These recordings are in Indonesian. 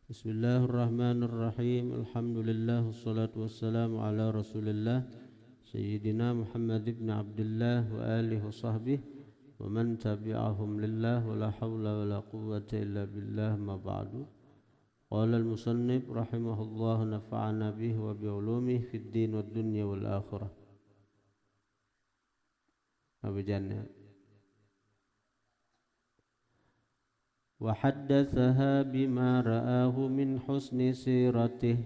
Bismillahirrahmanirrahim. Alhamdulillah wassalatu wassalamu ala Rasulillah Sayyidina Muhammad ibn Abdullah wa alihi wa sahbihi wa man tabi'ahum lillah wa la hawla wa la quwwata illa billah ma ba'du. Qala al-musannif rahimahullah nafa'ana bihi wa bi ulumihi fid din wad dunya wal akhirah. Abjana وحدثها بما رآه من حسن سيرته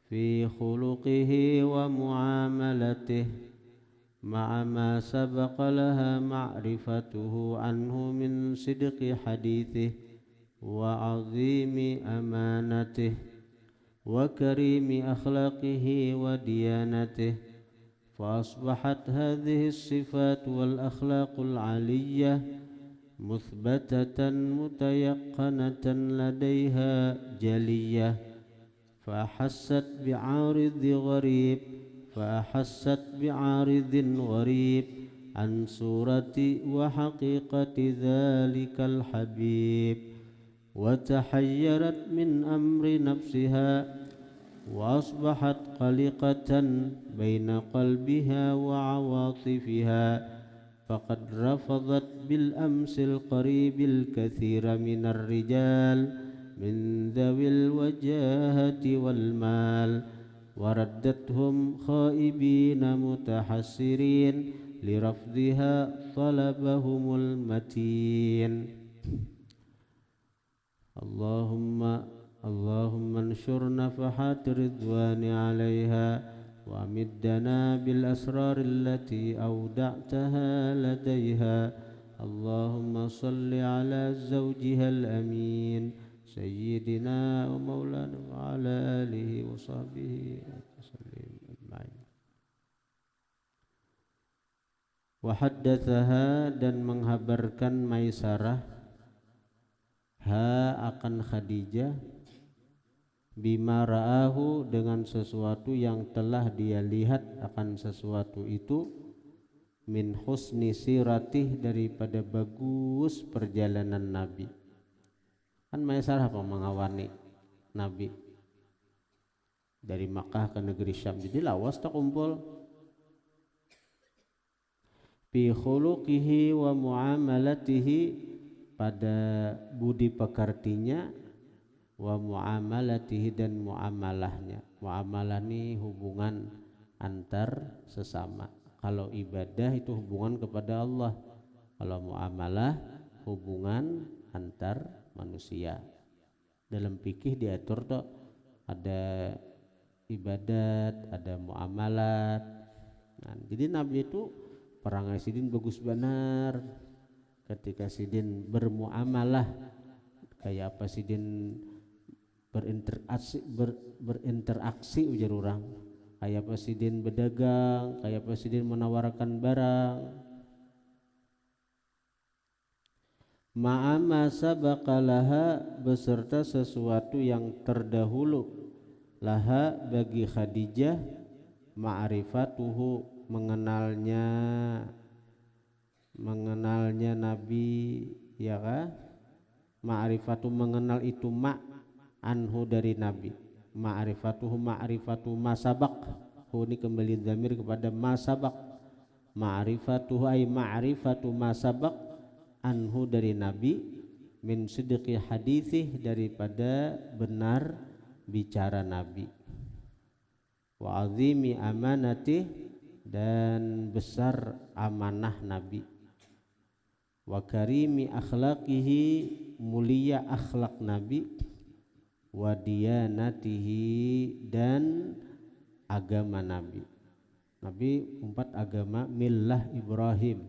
في خلقه ومعاملته مع ما سبق لها معرفته عنه من صدق حديثه وعظيم أمانته وكريم أخلاقه وديانته فأصبحت هذه الصفات والأخلاق العالية مثبتة متيقنة لديها جلية فأحست بعارض غريب عن صورة وحقيقة ذلك الحبيب وتحيرت من أمر نفسها وأصبحت قلقة بين قلبها وعواطفها فقد رفضت بالأمس القريب الكثير من الرجال من ذوي الوجاهة والمال وردتهم خائبين متحسرين لرفضها طلبهم المتين. اللهم انشر نفحات الرضوان عليها وأمدنا بالأسرار التي أودعتها لديها. اللهم صل على زوجها الأمين سيدنا ومولانا وعلى آله وصحبه وسلم أجمعين. وحدثها dan menghabarkan Maisarah akan Khadijah bima ra'ahu dengan sesuatu yang telah dia lihat akan sesuatu itu min husni siratih daripada bagus perjalanan Nabi. Kan Maisarah mengawani Nabi dari Makkah ke negeri Syam, jadi lawas tak kumpul fi khuluqihi wa muamalatihi pada budi pekertinya wa muamalatihi dan muamalahnya. Muamalah ini hubungan antar sesama. Kalau ibadah itu hubungan kepada Allah. Kalau muamalah hubungan antar manusia. Dalam fikih diatur toh ada ibadat, ada muamalat. Nah, jadi Nabi itu perangai sidin bagus benar. Ketika sidin bermuamalah kayak apa sidin berinteraksi ujar orang, kayak presiden berdagang, kayak presiden menawarkan barang. Ma'ama sabaqalaha beserta sesuatu yang terdahulu laha bagi Khadijah ma'rifatuhu mengenalnya Nabi, ya kan? Ma'rifatu mengenal itu anhu dari Nabi. Ma'rifatu masabak. Ini kembali dhamir kepada masabak. Ma'rifatuhu ay ma'rifatu masabak anhu dari Nabi min sidqi hadithih daripada benar bicara Nabi. Wa azimi amanatih dan besar amanah Nabi. Wa karimi akhlaqihi mulia akhlak Nabi. Wa diyanatihi dan agama Nabi. Nabi 4 agama millah Ibrahim,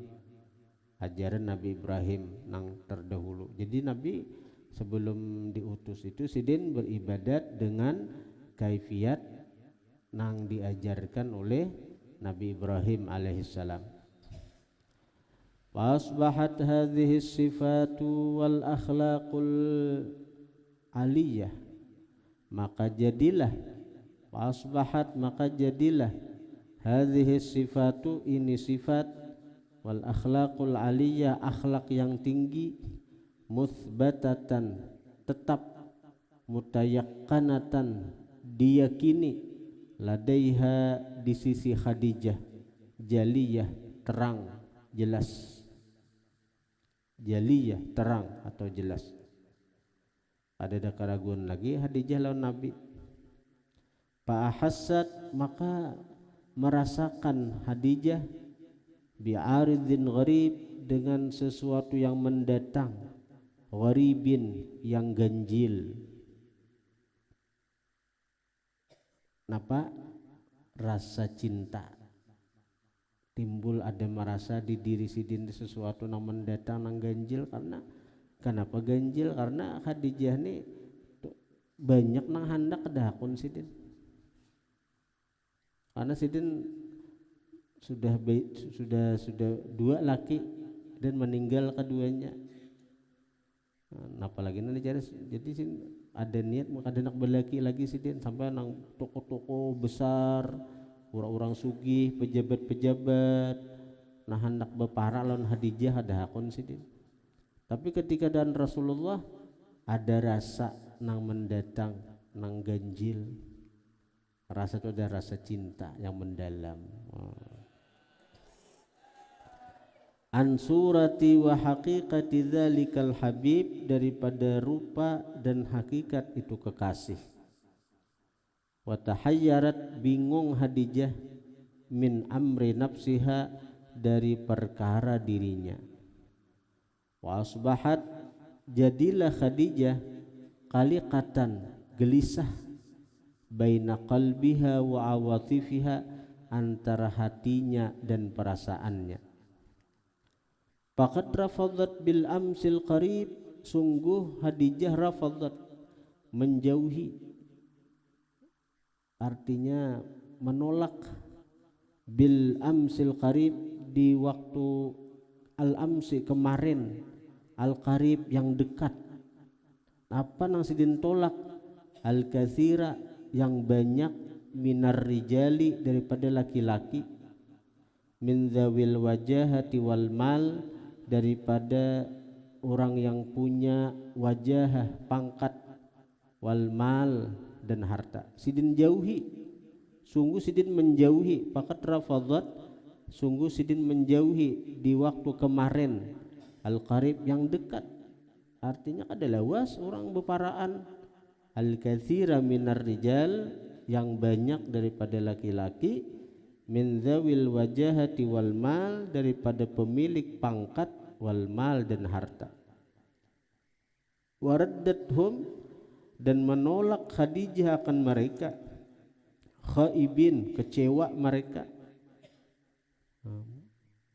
ajaran Nabi Ibrahim nang terdahulu. Jadi Nabi sebelum diutus itu sidin beribadat dengan kaifiat nang diajarkan oleh Nabi Ibrahim alaihissalam. Fasbahat hadhihi sifatu wal akhlaqul aliyah, maka jadilah hadhihi sifatu ini sifat wal akhlaqul aliyah akhlak yang tinggi muthbatatan tetap mutayakkanatan diyakini, ladaiha di sisi Khadijah, jaliyah terang jelas, jaliyah terang atau jelas. Ada keraguan lagi Khadijah lawan Nabi. Fa'ahassat maka merasakan Khadijah bi'aridin gharib dengan sesuatu yang mendatang, gharibin yang ganjil. Napa? Rasa cinta timbul, ada merasa di diri sidin sesuatu yang mendatang nang ganjil. Karena kenapa ganjil? Karena Khadijah ini banyak nang hendak kedahakun sidin. Karena sidin sudah dua laki dan meninggal keduanya. Nah, apalagi nanti jadi ada niat mau ada nak berlaki lagi sidin sampai nang toko-toko besar, orang-orang sugih, pejabat-pejabat, nah hendak berpara lawan Khadijah ada hakun sidin. Tapi ketika dan Rasulullah ada rasa nang mendatang, nang ganjil, rasa itu ada rasa cinta yang mendalam. An surati wa haqiqati dzalikal habib, daripada rupa dan hakikat itu kekasih. Wa tahayyarat bingung Khadijah min amri nafsiha dari perkara dirinya. Wa asbahat jadilah Khadijah qaliqatan gelisah baina qalbiha wa awatifiha, antara hatinya dan perasaannya. Faqad rafadat bil amsil qarib, sungguh Khadijah rafadat menjauhi, artinya menolak, bil amsil qarib di waktu al amsi kemarin, al qarib yang dekat. Apa nang sidin tolak? Al katsira yang banyak, minar rijali daripada laki-laki, min zawil wajahati wal mal daripada orang yang punya wajah pangkat, wal mal dan harta. Sidin jauhi, sungguh sidin menjauhi. Faqad rafadat, sungguh sidin menjauhi di waktu kemarin, al qarib yang dekat, artinya adalah was orang beparaan, al katsira minar rijal yang banyak daripada laki-laki, min zawil wajahati wal mal daripada pemilik pangkat, wal mal dan harta. Waraddathum dan menolak Khadijah akan mereka, khaibin kecewa mereka,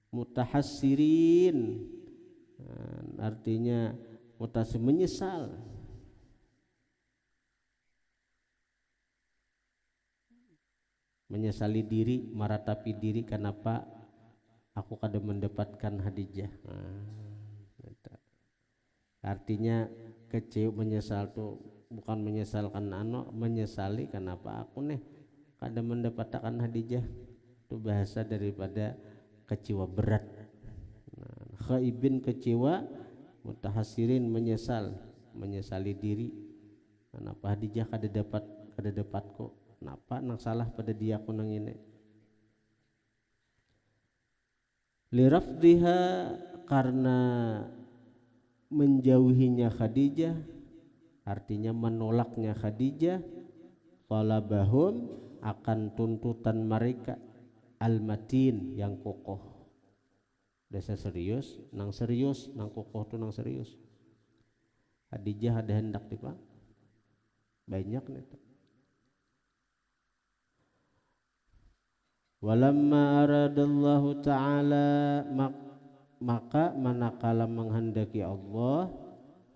mutahassirin artinya menyesal, menyesali diri, meratapi diri, kenapa aku kada mendapatkan Khadijah. Artinya kecewa, menyesal tuh bukan menyesalkan menyesali kenapa aku nih kada mendapatkan Khadijah. Itu bahasa daripada kecewa berat. Khaibin kecewa, mutahassirin menyesal, menyesali diri, kenapa Khadijah kada dapat kok. Kenapa nang salah pada dia aku nang ini? Lirafdiha karena menjauhinya Khadijah, artinya menolaknya Khadijah, talabahum akan tuntutan mereka, al-matin yang kokoh. Dasa serius, nang kokoh tu nang serius. Khadijah ada hendak dipang banyak nih. Walamma aradallahu ta'ala, maka manakala menghendaki Allah,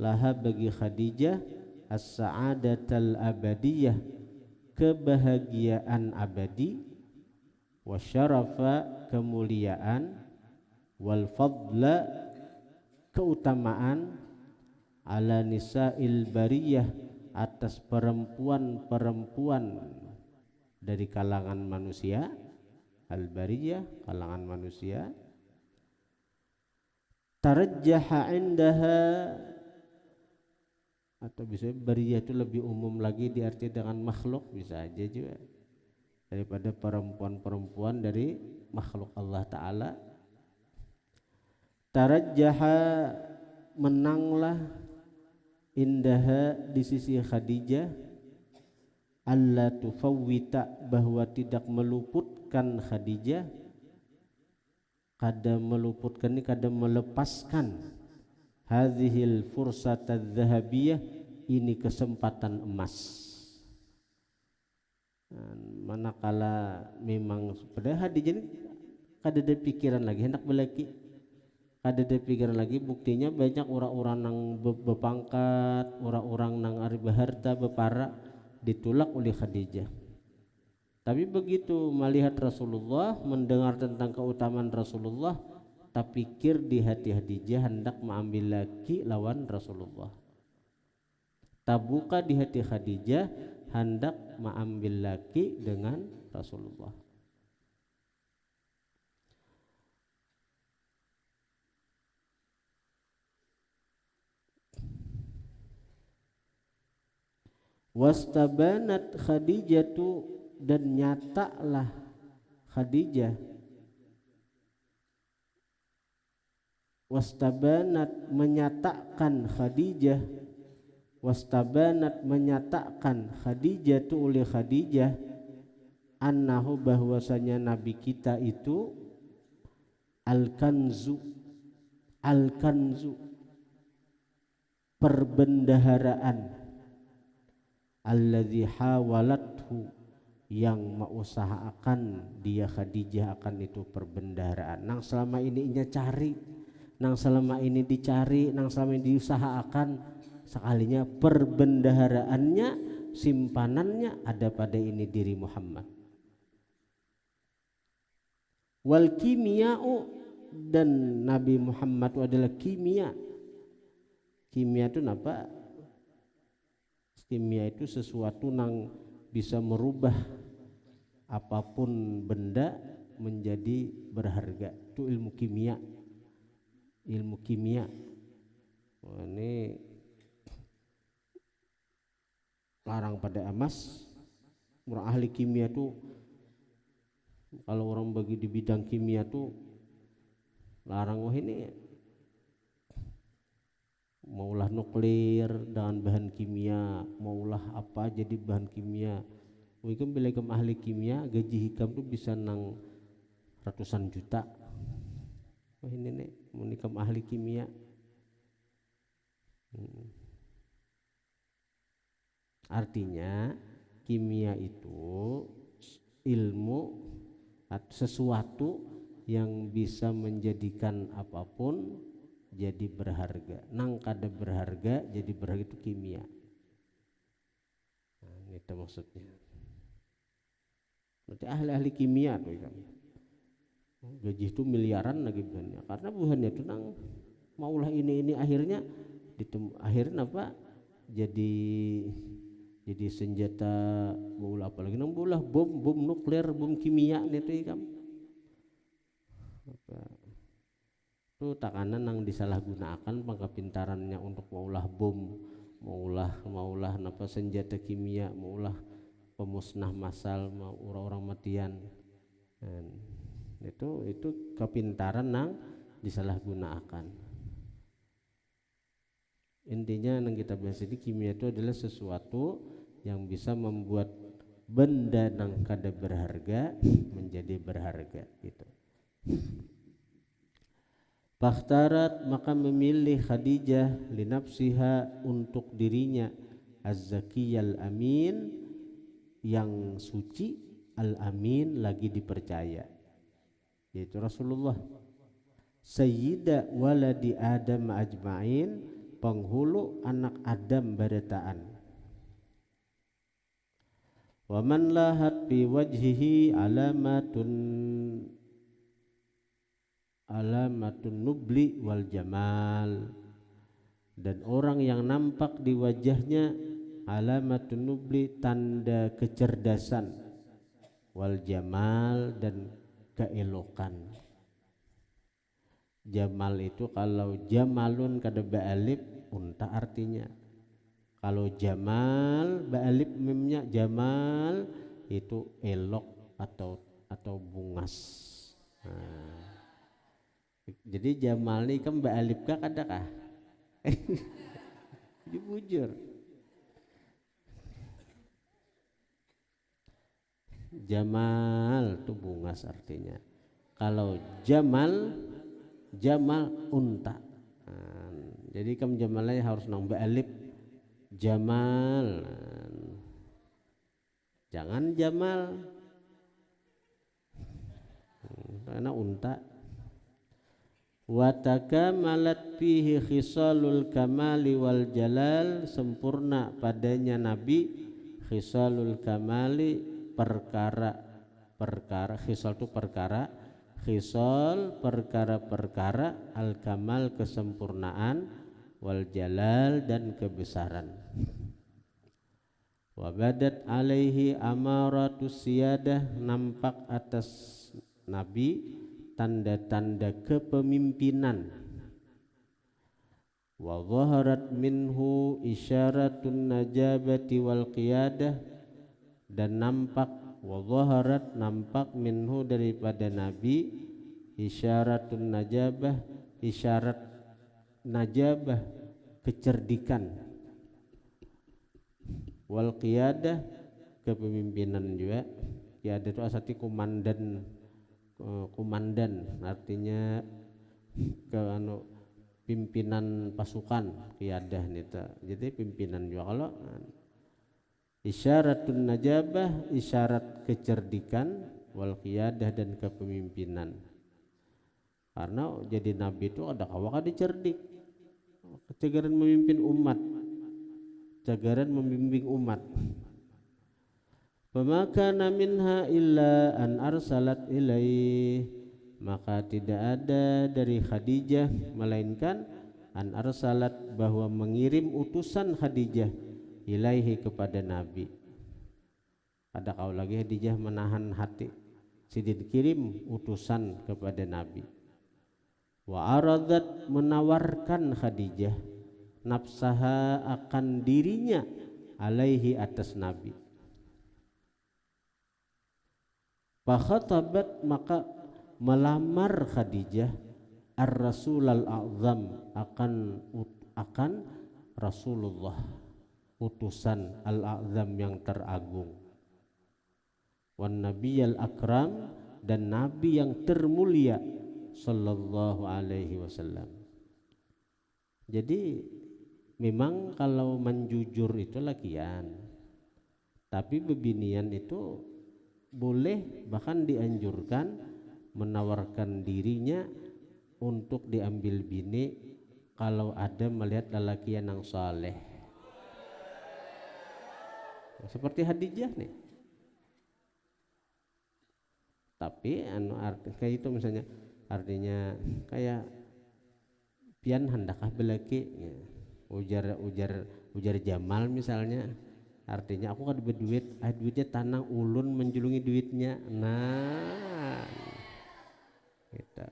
laha bagi Khadijah as-sa'adatal abadiyah, kebahagiaan abadi, wasyarafa kemuliaan, wal fadla keutamaan, ala nisa'il bariyah atas perempuan-perempuan dari kalangan manusia, al-bariyah kalangan manusia, tarajjaha indaha atau bisa bariyah itu lebih umum lagi diarti dengan makhluk, bisa aja juga daripada perempuan-perempuan dari makhluk Allah Ta'ala. Tarajjaha, menanglah, indaha, di sisi Khadijah, alla tufawwita, bahwa tidak meluputkan Khadijah, kada meluputkan ini kada melepaskan, hadhil fursata dzahabiyah, ini kesempatan emas. Manakala memang pada Khadijah ini kada ada pikiran lagi hendak belaki, kada ada pikiran lagi, buktinya banyak orang-orang nang bepangkat, orang-orang nang ari beharta bepara ditolak oleh Khadijah. Tapi begitu melihat Rasulullah, mendengar tentang keutamaan Rasulullah, tak pikir di hati Khadijah hendak mengambil laki lawan Rasulullah. Tak buka di hati Khadijah hendak mengambil laki dengan Rasulullah. Wastabanat Khadijatu, dan nyatalah Khadijah, wastabanat menyatakan Khadijah, wastabanat menyatakan Khadijah tu oleh Khadijah, annahu bahwasanya Nabi kita itu al-kanzu, al-kanzu perbendaharaan, alladzi hawalathu yang mengusahakan dia Khadijah akan itu perbendaharaan, nang selama ini inya cari, nang selama ini dicari, nang selama ini diusahakan, sekalinya perbendaharaannya, simpanannya ada pada ini diri Muhammad. Wal kimiya'u, dan Nabi Muhammad itu adalah kimia. Kimia itu apa? Kimia itu sesuatu yang bisa merubah apapun benda menjadi berharga. Itu ilmu kimia. Ilmu kimia. Ini larang pada emas. Orang ahli kimia itu, kalau orang bagi di bidang kimia tuh larang, wah ini maulah nuklir dengan bahan kimia, maulah apa jadi bahan kimia. Mungkin bila kamu ahli kimia, gaji hikam tuh bisa nang ratusan juta. Wah ini nih, menikam ahli kimia. Artinya kimia itu ilmu atau sesuatu yang bisa menjadikan apapun jadi berharga. Nang kada berharga jadi berharga, itu kimia. Nah, itu maksudnya. Berarti ahli-ahli kimia tuh kan. Gaji itu miliaran lagi buhannya, karena buhannya itu nang maulah ini akhirnya akhirnya apa? Jadi senjata maulah apalagi nang maulah bom nuklir, bom kimia itu kan. Itu takanan yang disalahgunakan pengkapintarannya untuk maulah bom, maulah napa senjata kimia, maulah pemusnah massal, mau orang-orang matian. Dan itu kepintaran yang disalahgunakan. Intinya yang kita bahas ini, kimia itu adalah sesuatu yang bisa membuat benda yang kada berharga menjadi berharga gitu. Fakhtarat, maka memilih Khadijah linafsiha, untuk dirinya, az-zakiyal amin, yang suci, al-amin, lagi dipercaya, yaitu Rasulullah, sayyida waladi Adam ajma'in, penghulu anak Adam barataan. Wa man lahat fi wajhihi alamatun nubli wal jamal, dan orang yang nampak di wajahnya alamatun nubli, tanda kecerdasan, wal jamal, dan keelokan. Jamal itu kalau jamalun kada ba'alif unta artinya, Kalau Jamal ba'alif mimnya Jamal itu elok atau bungas. Nah, jadi Jamal ini kan ba'alif kah kadakah? Bujur. Jamal itu bungas artinya. Kalau Jamal unta. Nah, jadi kamu Jamalnya harus nambah alif Jamal. Nah, jangan Jamal. Karena unta. Wa takamalat fihi khisalul kamali wal jalal, sempurna padanya Nabi khisalul kamali, perkara khisal itu perkara, khisal perkara-perkara, al kamal kesempurnaan, wal jalal dan kebesaran. Wa badat alaihi amaratus siyadah, nampak atas Nabi tanda-tanda kepemimpinan. Wa zaharat minhu isyaratun najabati wal qiyadah, dan nampak wa zaharat nampak minhu daripada Nabi isyaratun najabah, isyarat najabah kecerdikan, wal qiyadah kepemimpinan juga. Qiyadah itu asati komandan artinya pimpinan pasukan, qiyadah nita. Jadi pimpinan juga. Kalau isyaratun najabah isyarat kecerdikan, wal qiyadah dan kepemimpinan. Karena jadi nabi itu ada kawak ada cerdik, cagaran memimpin umat, cagaran membimbing umat. Maka minha illa an arsalat ilaih, maka tidak ada dari Khadijah melainkan an arsalat bahwa mengirim utusan Khadijah ilaihi kepada Nabi. Ada kau lagi Khadijah menahan hati, sidin kirim utusan kepada Nabi. Wa aradat menawarkan Khadijah nafsaha akan dirinya alaihi atas Nabi. Fakhatabat maka melamar Khadijah ar-Rasul al-A'zam akan Rasulullah utusan al-A'zam yang teragung, wan Nabiyal Akram dan Nabi yang termulia sallallahu alaihi wasallam. Jadi memang kalau menjujur itu lakian, tapi bebinian itu boleh, bahkan dianjurkan menawarkan dirinya untuk diambil bini kalau ada melihat lelaki yang saleh seperti Khadijah nih. Tapi kayak itu misalnya artinya kayak pian handakah belaki ya. ujar Jamal misalnya, artinya aku kan berduit, duitnya tanang ulun menjulungi duitnya. Nah, gitu.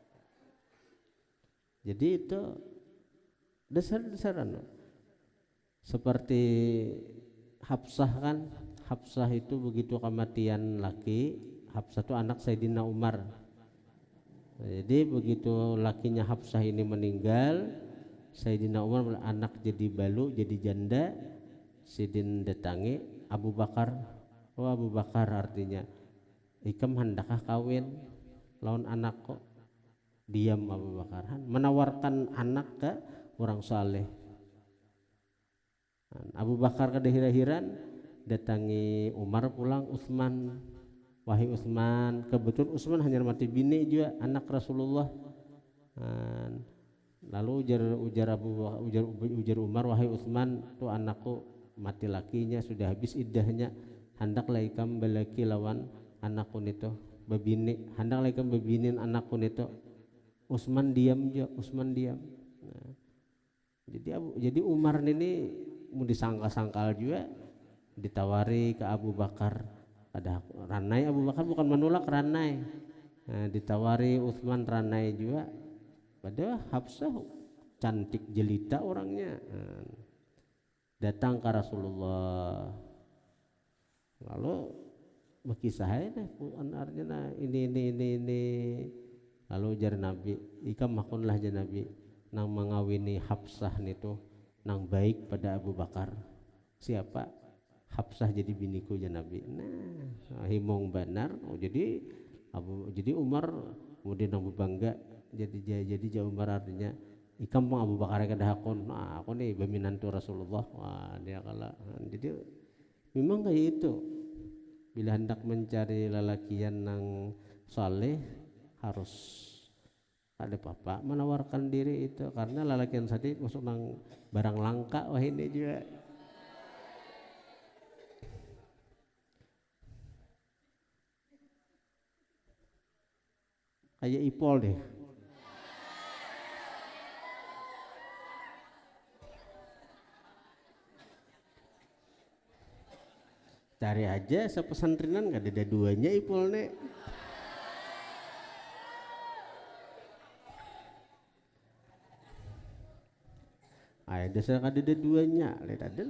Jadi itu dasar-dasaran. Seperti Hafsah kan, Hafsah itu begitu kematian laki, Hafsah itu anak Sayyidina Umar. Jadi begitu lakinya Hafsah ini meninggal, Sayyidina Umar anak jadi balu, jadi janda. Sidin datangi Abu Bakar. Oh Abu Bakar, artinya ikam handakah kawin lawan anakku. Diam Abu Bakar, menawarkan anak ke orang saleh. Abu Bakar kedehira-hiran datangi Umar pulang Utsman. Wahai Utsman, kebetulan Utsman hanya mati bini juga anak Rasulullah. Lalu ujar Umar, wahai Utsman, tuh anakku mati lakinya sudah habis iddahnya, hendaklah ikam belaki lawan anakku nito babini, hendaklah ikam babinin anakku nito. Utsman diam juga, Utsman diam. Nah, jadi Umar ini mau disangka-sangkal juga, ditawari ke Abu Bakar. Ada ranai, Abu Bakar bukan menolak ranai. Nah, ditawari Utsman ranai juga. Padahal Hafsah cantik jelita orangnya. datang ke Rasulullah. Lalu berkisah deh artinya ini. Lalu jar Nabi, ika makunlah jar Nabi nang mengawini Hafsah nitu nang baik pada Abu Bakar. Siapa? Hafsah jadi biniku jar Nabi. Nah, himong benar. Oh, jadi Umar kemudian Abu bangga jadi Umar artinya ikam pang Abu Bakar kada hakun. Nah, aku nih beminantu Rasulullah. Wah, dia kalah. Jadi memang kayak itu. Bila hendak mencari lelakian nang saleh harus ada bapak menawarkan diri itu, karena lelakian tadi masuk nang barang langka. Wah, ini juga kayak Ipol deh. Cari aja sepesantrenan gak ada duanya Ipol nih. Ada saya ada duanya, lihat ada.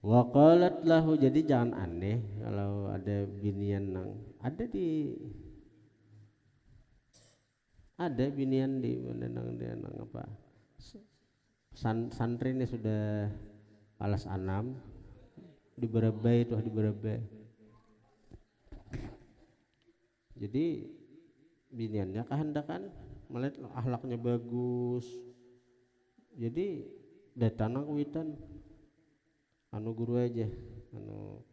Wa qalat lahu, jadi jangan aneh kalau ada binian nang ada binian di mana nang apa santri ini sudah alas anam di Barabai itu di Barabai. Jadi biniannya kehendakan melihat akhlaknya bagus, jadi datang nang witan anu guru aja anu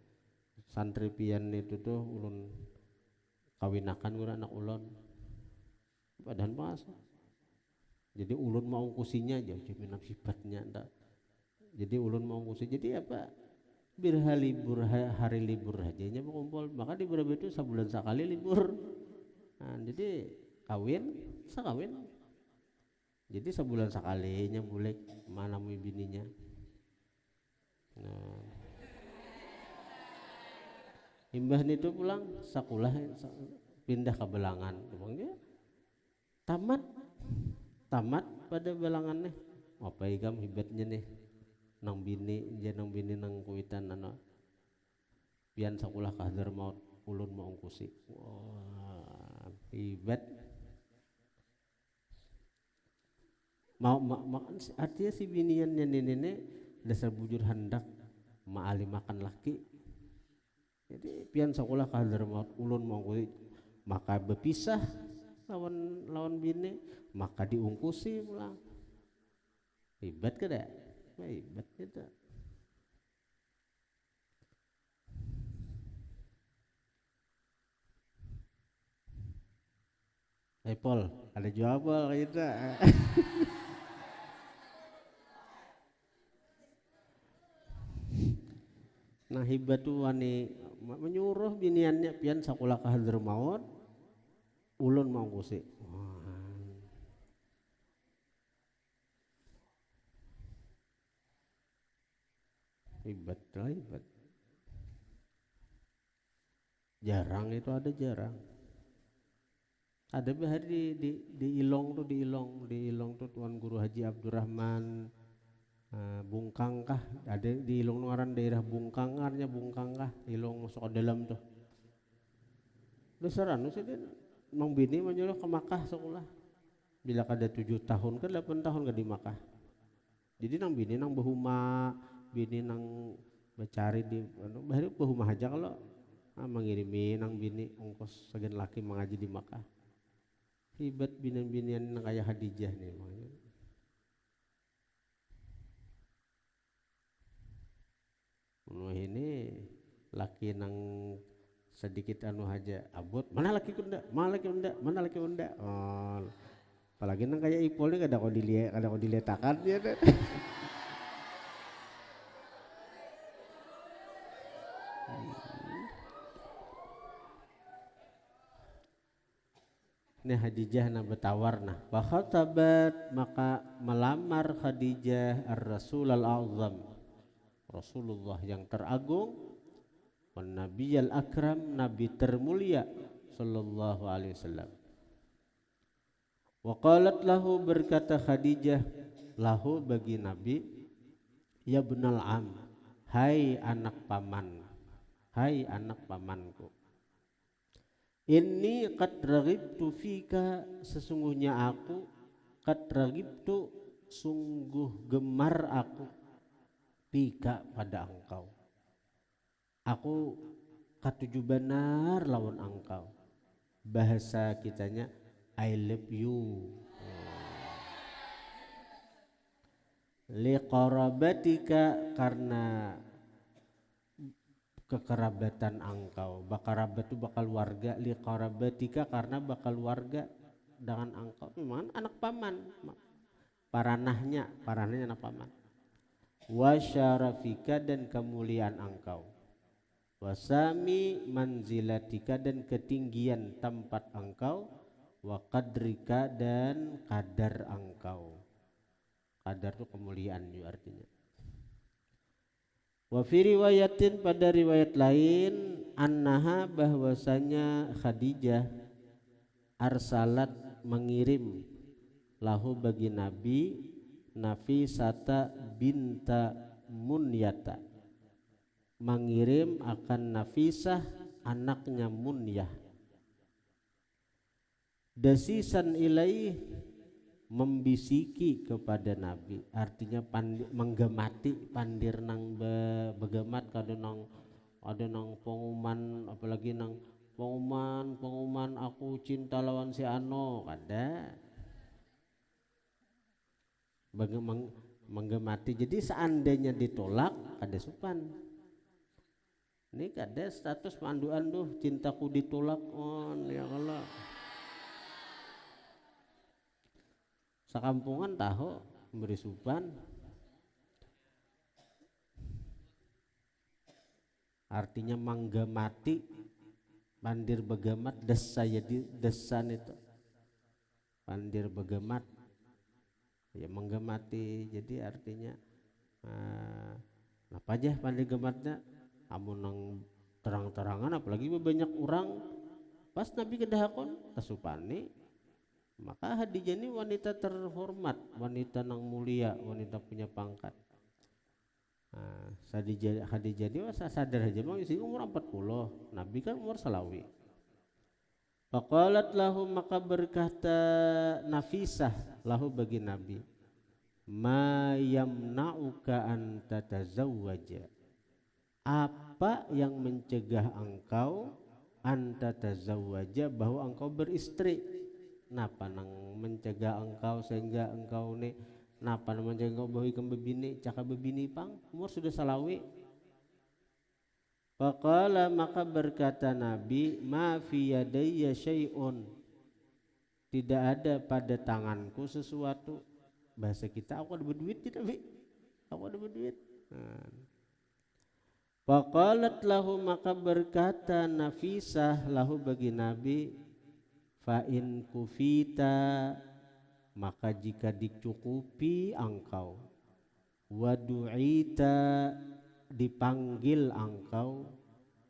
santri pian itu tuh ulun kawinakan guru anak ulun badan pas. Jadi ulun mau kusinya aja jaminan sifatnya enggak. Jadi ulun mau kusi, jadi apa biar hari libur aja nya mengumpul, maka di Barabai itu sebulan sekali libur. Nah, jadi kawin jadi sebulan sekalinya boleh mana mau bininya. Nah, imbah itu pulang sekolah pindah ke Belangan, dia tamat pada Belangan nih. Apa ikam hebatnya nih nang bini nang kuitan anak pian sekolah kahder maut ulun mau ongkusi. Wah, hebat. Mau artinya si biniannya nenek dasar bujur hendak maali makan laki. Jadi pian sekolah kahder maut ulun mau ongkusi, maka berpisah lawan bini, maka diungkusi pulang. Hebat kada? Hebat kita. Paul, ada jawab kita. Nah, hebat tuh wani menyuruh biniannya pian sekolah ke Hadramaut ulun mau kusi. Hebat. Jarang itu ada. Ada bahari di Ilong tuh Tuan Guru Haji Abdurrahman Bungkang kah, ada di Ilong ngaran daerah Bungkang kah Ilong masuk ke dalam tuh. Besaran sih dia mang bini menyuruh ke Makkah sekolah. Bila kada 7 tahun ke 8 tahun ke di Makkah. Jadi nang bini nang bahuma bini nang mencari di bahari bahuma aja kalau mengirimi nang bini ongkos segan laki mengaji di Makkah. Hebat binian-binian nang kayak Hadijah nih makanya. Ini laki nang sedikit anu aja abot mana laki unda oh, apalagi nang kayak Ipol ini kada kau diletakan ya deh. Ini Khadijah na bertawar nah tabat maka melamar Khadijah ar-Rasul al-Azam, Rasulullah yang teragung, wan Nabiyal Akram, Nabi termulia sallallahu alaihi wasallam. Wa qalat lahu, berkata Khadijah lahu bagi Nabi, ya bunal am, hai anak paman, hai anak pamanku, inni qad raghibtu fika, sesungguhnya aku, qad raghibtu, sungguh gemar aku, fika, pada engkau, aku katuju benar lawan engkau. Bahasa kitanya I love you. Liqarabatika, karena kekerabatan engkau. Bakarabat itu bakal warga, liqarabatika, karena bakal warga dengan engkau. Memang anak paman, paranahnya anak paman. Wa syarafika, dan kemuliaan engkau. Wasami manzilatika, dan ketinggian tempat engkau. Wa qadrika, dan kadar engkau. Kadar itu kemuliaan juga artinya. Wa fi riwayatin, pada riwayat lain, annaha, bahwasanya Khadijah, arsalat, mengirim, lahu bagi Nabi, Nafisata binta Munyata, mengirim akan Nafisah anaknya Munyah, dasisan ilaih, membisiki kepada Nabi, artinya menggemati, pandir nang begemat, kada nang ada nang pengumuman, apalagi nang pengumuman aku cinta lawan si Ano, kada menggemati. Jadi seandainya ditolak kada supan. Ini kada status panduan tuh, cintaku ditolak on ya Allah. Sakampungan tahu beri supan, artinya menggemati, pandir begemat, desa, jadi desan itu pandir begemat, ya menggemati. Jadi artinya apa aja pandir gematnya, amun nang terang-terangan, apalagi banyak orang pas Nabi kedahakon kasupani. Maka Khadijah ini wanita terhormat, wanita nang mulia, wanita punya pangkat. Khadijah ini sadar aja bang, isi umur 40, Nabi kan umur salawi. Faqalat lahu, maka berkata Nafisah lahu bagi Nabi, ma yamna'uka an tatazawwaja, apa yang mencegah engkau an tatazawwaja, bahwa engkau beristri. Napa nang mencegah engkau sehingga engkau nih, napa nang mencegah engkau bahwa ikam bebini, caka bebini pang umur sudah salawi. Faqala, maka berkata Nabi, ma fi yadayya syai'un, tidak ada pada tanganku sesuatu. Bahasa kita, aku ada berduit tidak Bi? Aku ada berduit. Faqalat lahu, maka berkata Nafisah lahu bagi Nabi, fa in kufita, maka jika dicukupi engkau, wadu'ita, dipanggil engkau,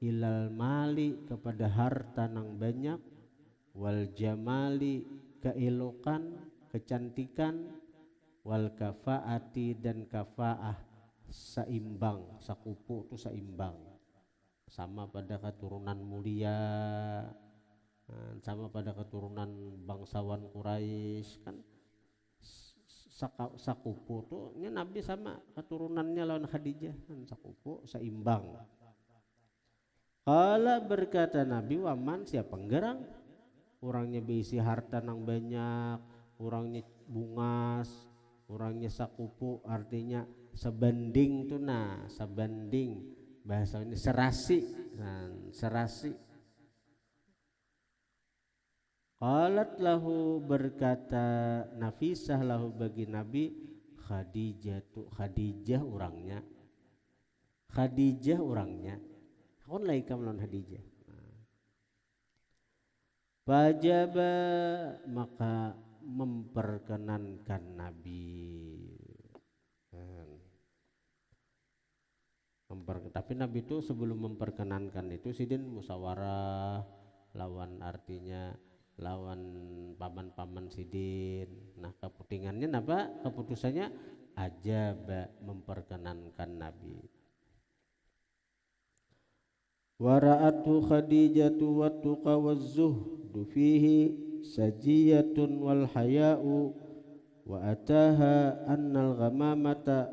ilal mali, kepada harta nang banyak, wal jamali, keelokan, kecantikan, wal kafaati, dan kafaah, seimbang, sakupu itu seimbang, sama pada keturunan mulia, sama pada keturunan bangsawan Quraisy kan. Sakupu tuh ini Nabi sama keturunannya lawan Khadijah kan, sakupu seimbang. Kala, berkata Nabi, waman, siapa nggerang, orangnya berisi harta nang banyak, orangnya bungas, orangnya sakupu, artinya sebanding tuh, nah sebanding, bahasa ini serasi, nah, serasi. Qalat lahu, berkata Nafisah lahu bagi Nabi, Khadijah orangnya, Khadijah orangnya, kon laika melawan Khadijah. Fajaba, maka memperkenankan Nabi. Tapi Nabi itu sebelum memperkenankan itu sidin musyawarah lawan, artinya lawan paman-paman sidin. Nah keputingannya apa? Keputusannya ajaba, memperkenankan Nabi. Wara'atu Khadijatu wattuqa wazzuhdu fihi sajiyatun wal haya'u wa ataha annal ghamamata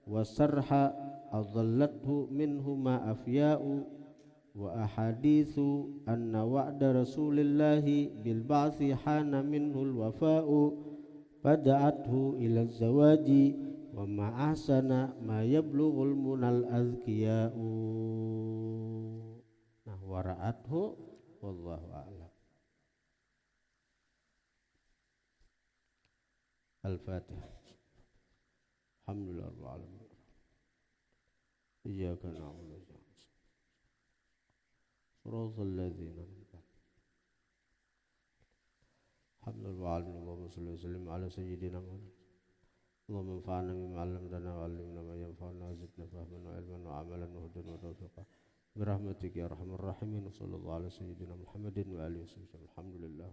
wasarha adallathu minhuma afya'u wa ahadithu anna wa'da rasulillahi bil ba'thi hana minhul wafa'u fada'athu ila zawaji wa ma'asana ma yablughul munal azkiya'u. Nah wara'athu wallahu a'lam. Al-Fatihah. Alhamdulillah rabbil alamin. Iyyaka na'budu wa iyyaka nasta'in. Shiratal ladzina an'amta 'alaihim. Alhamdulillah Allahumma shalli wa sallim ala sayyidina Muhammad. Allahumma anfa'na bima 'allamtana wa 'allimna ma yanfa'una wa zidna fahman wa 'ilman wa 'amalan wa hudan wa tawfiqa. Birahmatika ya arhamar rahimin. Sallallahu ala sayyidina Muhammadin wa alihi wasallam. Alhamdulillah.